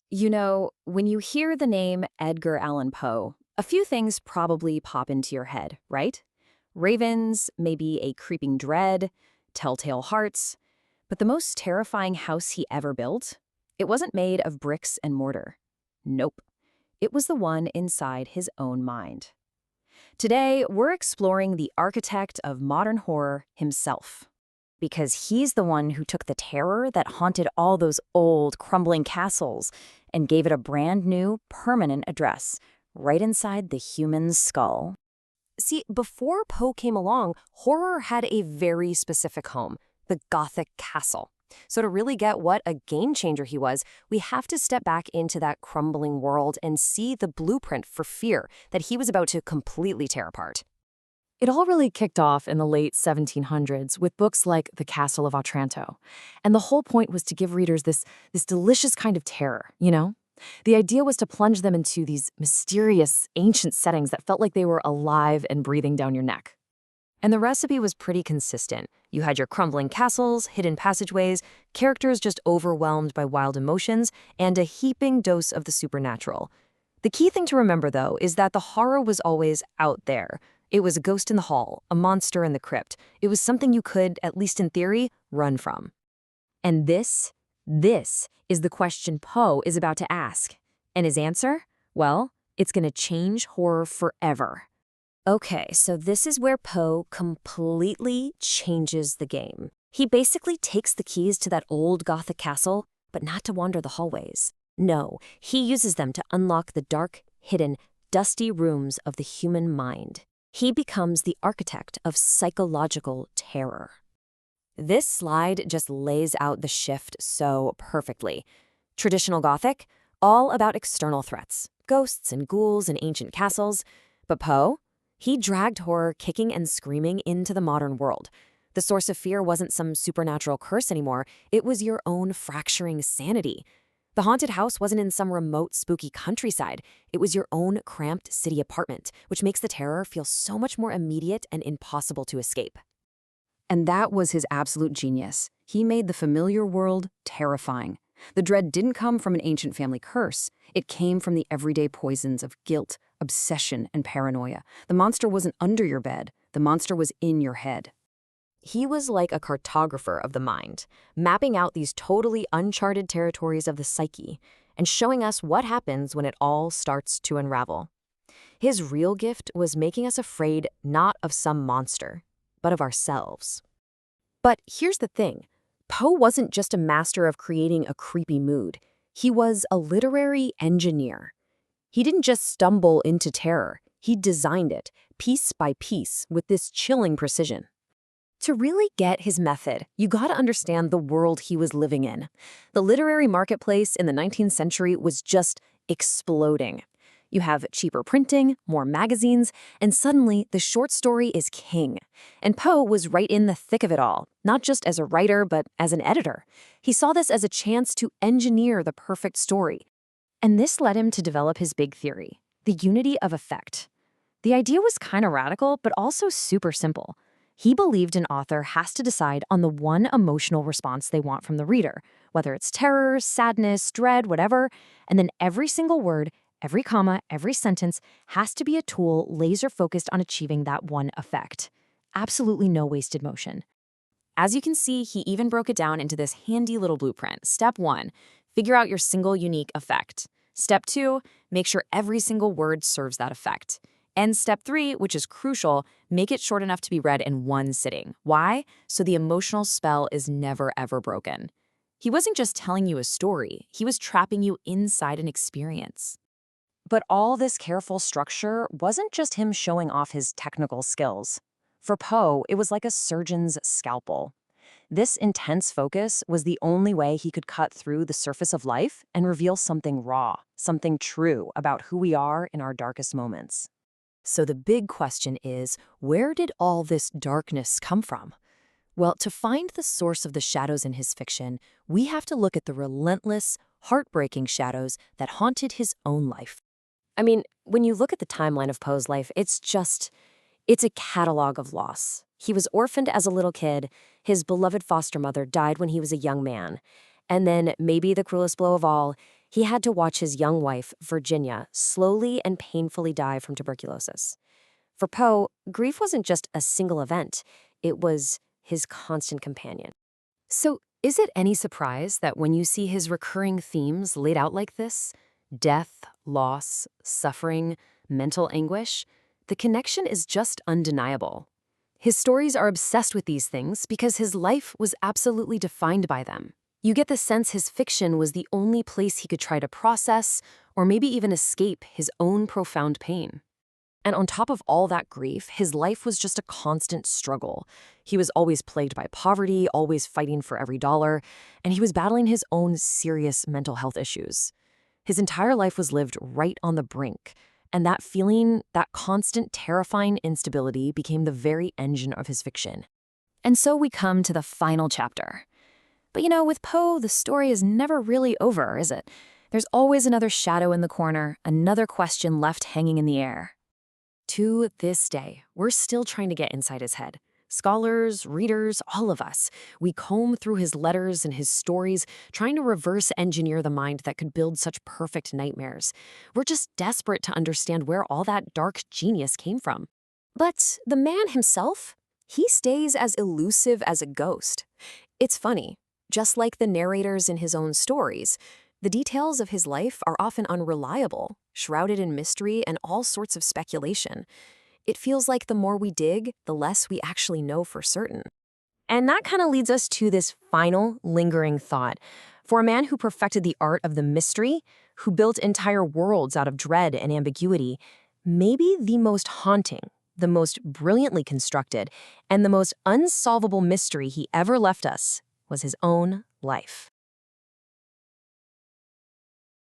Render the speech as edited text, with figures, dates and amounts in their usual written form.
When you hear the name Edgar Allan Poe, a few things probably pop into your head, right? Ravens, maybe a creeping dread, telltale hearts. But the most terrifying house he ever built? It wasn't made of bricks and mortar. Nope. It was the one inside his own mind. Today, we're exploring the architect of modern horror himself. Because he's the one who took the terror that haunted all those old, crumbling castles and gave it a brand new, permanent address, right inside the human's skull. See, before Poe came along, horror had a very specific home, the Gothic castle. So to really get what a game changer he was, we have to step back into that crumbling world and see the blueprint for fear that he was about to completely tear apart. It all really kicked off in the late 1700s with books like The Castle of Otranto. And the whole point was to give readers this delicious kind of terror, you know? The idea was to plunge them into these mysterious, ancient settings that felt like they were alive and breathing down your neck. And the recipe was pretty consistent. You had your crumbling castles, hidden passageways, characters just overwhelmed by wild emotions, and a heaping dose of the supernatural. The key thing to remember, though, is that the horror was always out there. It was a ghost in the hall, a monster in the crypt. It was something you could, at least in theory, run from. And this is the question Poe is about to ask. And his answer? Well, it's going to change horror forever. Okay, so this is where Poe completely changes the game. He basically takes the keys to that old Gothic castle, but not to wander the hallways. No, he uses them to unlock the dark, hidden, dusty rooms of the human mind. He becomes the architect of psychological terror. This slide just lays out the shift so perfectly. Traditional Gothic, all about external threats, ghosts and ghouls and ancient castles. But Poe? He dragged horror kicking and screaming into the modern world. The source of fear wasn't some supernatural curse anymore. It was your own fracturing sanity. The haunted house wasn't in some remote, spooky countryside. It was your own cramped city apartment, which makes the terror feel so much more immediate and impossible to escape. And that was his absolute genius. He made the familiar world terrifying. The dread didn't come from an ancient family curse. It came from the everyday poisons of guilt, obsession, and paranoia. The monster wasn't under your bed. The monster was in your head. He was like a cartographer of the mind, mapping out these totally uncharted territories of the psyche and showing us what happens when it all starts to unravel. His real gift was making us afraid not of some monster, but of ourselves. But here's the thing. Poe wasn't just a master of creating a creepy mood. He was a literary engineer. He didn't just stumble into terror. He designed it, piece by piece, with this chilling precision. To really get his method, you gotta understand the world he was living in. The literary marketplace in the 19th century was just exploding. You have cheaper printing, more magazines, and suddenly the short story is king. And Poe was right in the thick of it all, not just as a writer, but as an editor. He saw this as a chance to engineer the perfect story. And this led him to develop his big theory, the unity of effect. The idea was kind of radical, but also super simple. He believed an author has to decide on the one emotional response they want from the reader, whether it's terror, sadness, dread, whatever, and then every single word, every comma, every sentence has to be a tool laser-focused on achieving that one effect. Absolutely no wasted motion. As you can see, he even broke it down into this handy little blueprint. Step 1, figure out your single unique effect. Step 2, make sure every single word serves that effect. And step 3, which is crucial, make it short enough to be read in one sitting. Why? So the emotional spell is never ever broken. He wasn't just telling you a story, he was trapping you inside an experience. But all this careful structure wasn't just him showing off his technical skills. For Poe, it was like a surgeon's scalpel. This intense focus was the only way he could cut through the surface of life and reveal something raw, something true about who we are in our darkest moments. So the big question is, where did all this darkness come from? Well, to find the source of the shadows in his fiction, we have to look at the relentless, heartbreaking shadows that haunted his own life. I mean, when you look at the timeline of Poe's life, it's a catalog of loss. He was orphaned as a little kid, his beloved foster mother died when he was a young man, and then, maybe the cruelest blow of all, He had to watch his young wife, Virginia, slowly and painfully die from tuberculosis. For Poe, grief wasn't just a single event, it was his constant companion. So, is it any surprise that when you see his recurring themes laid out like this, death, loss, suffering, mental anguish, the connection is just undeniable. His stories are obsessed with these things because his life was absolutely defined by them. You get the sense his fiction was the only place he could try to process or maybe even escape his own profound pain. And on top of all that grief, his life was just a constant struggle. He was always plagued by poverty, always fighting for every dollar, and he was battling his own serious mental health issues. His entire life was lived right on the brink, and that feeling, that constant terrifying instability became the very engine of his fiction. And so we come to the final chapter. But with Poe, the story is never really over, is it? There's always another shadow in the corner, another question left hanging in the air. To this day, we're still trying to get inside his head. Scholars, readers, all of us. We comb through his letters and his stories, trying to reverse engineer the mind that could build such perfect nightmares. We're just desperate to understand where all that dark genius came from. But the man himself, he stays as elusive as a ghost. It's funny, just like the narrators in his own stories, the details of his life are often unreliable, shrouded in mystery and all sorts of speculation. It feels like the more we dig, the less we actually know for certain. And that kind of leads us to this final, lingering thought. For a man who perfected the art of the mystery, who built entire worlds out of dread and ambiguity, maybe the most haunting, the most brilliantly constructed, and the most unsolvable mystery he ever left us was his own life.